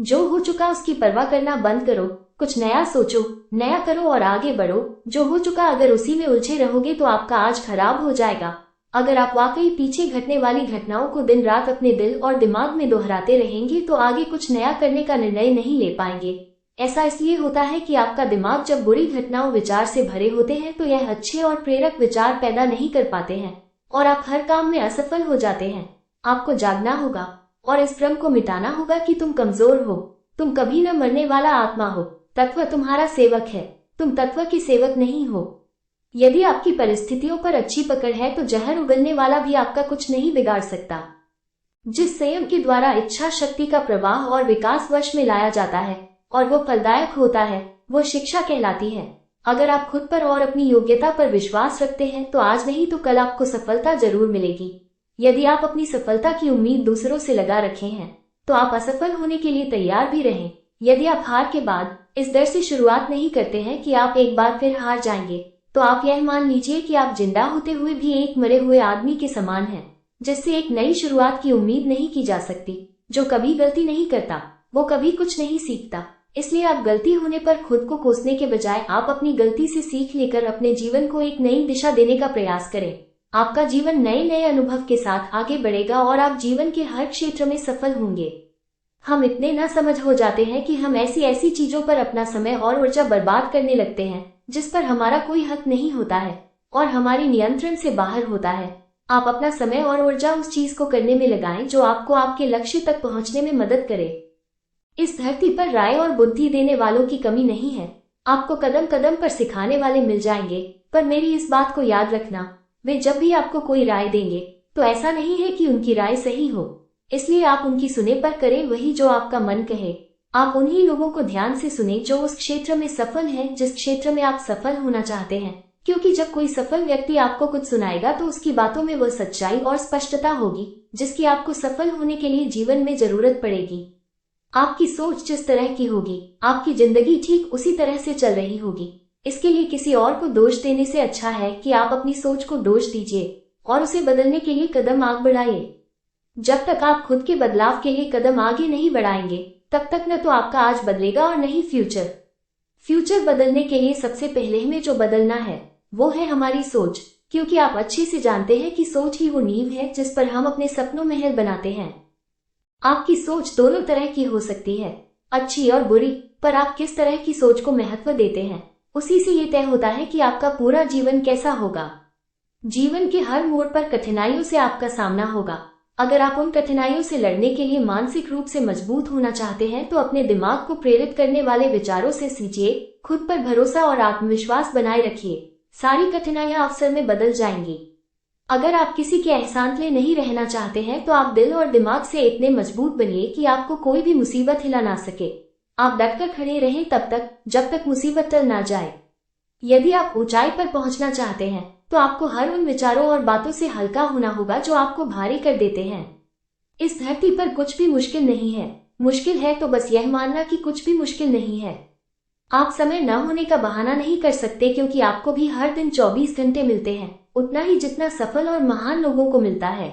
जो हो चुका उसकी परवाह करना बंद करो, कुछ नया सोचो, नया करो और आगे बढ़ो। जो हो चुका अगर उसी में उलझे रहोगे तो आपका आज खराब हो जाएगा। अगर आप वाकई पीछे घटने वाली घटनाओं को दिन रात अपने दिल और दिमाग में दोहराते रहेंगे तो आगे कुछ नया करने का निर्णय नहीं ले पाएंगे। ऐसा इसलिए होता है कि आपका दिमाग जब बुरी घटनाओं विचार से भरे होते हैं तो यह अच्छे और प्रेरक विचार पैदा नहीं कर पाते हैं और आप हर काम में असफल हो जाते हैं। आपको जागना होगा और इस भ्रम को मिटाना होगा कि तुम कमजोर हो। तुम कभी न मरने वाला आत्मा हो। तत्व तुम्हारा सेवक है, तुम तत्व के सेवक नहीं हो। यदि आपकी परिस्थितियों पर अच्छी पकड़ है तो जहर उगलने वाला भी आपका कुछ नहीं बिगाड़ सकता। जिस संयम के द्वारा इच्छा शक्ति का प्रवाह और विकास वश में लाया जाता है और वो फलदायक होता है, वो शिक्षा कहलाती है। अगर आप खुद पर और अपनी योग्यता पर विश्वास रखते हैं तो आज नहीं तो कल आपको सफलता जरूर मिलेगी। यदि आप अपनी सफलता की उम्मीद दूसरों से लगा रखे हैं तो आप असफल होने के लिए तैयार भी रहें। यदि आप हार के बाद इस डर से शुरुआत नहीं करते हैं कि आप एक बार फिर हार जाएंगे तो आप यह मान लीजिए कि आप जिंदा होते हुए भी एक मरे हुए आदमी के समान हैं, जिससे एक नई शुरुआत की उम्मीद नहीं की जा सकती। जो कभी गलती नहीं करता वो कभी कुछ नहीं सीखता। इसलिए आप गलती होने पर खुद को कोसने के बजाय आप अपनी गलती से सीख लेकर अपने जीवन को एक नई दिशा देने का प्रयास करें। आपका जीवन नए नए अनुभव के साथ आगे बढ़ेगा और आप जीवन के हर क्षेत्र में सफल होंगे। हम इतने न समझ हो जाते हैं कि हम ऐसी ऐसी चीजों पर अपना समय और ऊर्जा बर्बाद करने लगते हैं जिस पर हमारा कोई हक नहीं होता है और हमारी नियंत्रण से बाहर होता है। आप अपना समय और ऊर्जा उस चीज को करने में लगाएं जो आपको आपके लक्ष्य तक पहुंचने में मदद करे। इस धरती पर राय और बुद्धि देने वालों की कमी नहीं है। आपको कदम कदम पर सिखाने वाले मिल जाएंगे, पर मेरी इस बात को याद रखना, वे जब भी आपको कोई राय देंगे तो ऐसा नहीं है कि उनकी राय सही हो। इसलिए आप उनकी सुने पर करें वही जो आपका मन कहे। आप उन्हीं लोगों को ध्यान से सुने जो उस क्षेत्र में सफल हैं जिस क्षेत्र में आप सफल होना चाहते हैं, क्योंकि जब कोई सफल व्यक्ति आपको कुछ सुनाएगा तो उसकी बातों में वह सच्चाई और स्पष्टता होगी जिसकी आपको सफल होने के लिए जीवन में जरूरत पड़ेगी। आपकी सोच जिस तरह की होगी आपकी जिंदगी ठीक उसी तरह से चल रही होगी। इसके लिए किसी और को दोष देने से अच्छा है कि आप अपनी सोच को दोष दीजिए और उसे बदलने के लिए कदम आगे बढ़ाइए। जब तक आप खुद के बदलाव के लिए कदम आगे नहीं बढ़ाएंगे तब तक न तो आपका आज बदलेगा और न ही फ्यूचर बदलने के लिए सबसे पहले हमें जो बदलना है वो है हमारी सोच, क्योंकि आप अच्छे से जानते हैं कि सोच ही वो नींव है जिस पर हम अपने सपनों महल बनाते हैं। आपकी सोच दोनों तरह की हो सकती है, अच्छी और बुरी, पर आप किस तरह की सोच को महत्व देते हैं उसी से ये तय होता है कि आपका पूरा जीवन कैसा होगा। जीवन के हर मोड़ पर कठिनाइयों से आपका सामना होगा। अगर आप उन कठिनाइयों से लड़ने के लिए मानसिक रूप से मजबूत होना चाहते हैं तो अपने दिमाग को प्रेरित करने वाले विचारों से सींचिए, खुद पर भरोसा और आत्मविश्वास बनाए रखिए। सारी कठिनाइयां अवसर में बदल जाएंगी। अगर आप किसी के एहसान के लिए नहीं रहना चाहते हैं तो आप दिल और दिमाग से इतने मजबूत बनिए कि आपको कोई भी मुसीबत हिला ना सके। आप डटकर खड़े रहें तब तक जब तक मुसीबत टल ना जाए। यदि आप ऊंचाई पर पहुंचना चाहते हैं तो आपको हर उन विचारों और बातों से हल्का होना होगा जो आपको भारी कर देते हैं। इस धरती पर कुछ भी मुश्किल नहीं है। मुश्किल है तो बस यह मानना कि कुछ भी मुश्किल नहीं है। आप समय न होने का बहाना नहीं कर सकते, क्योंकि आपको भी हर दिन 24 घंटे मिलते हैं, उतना ही जितना सफल और महान लोगों को मिलता है।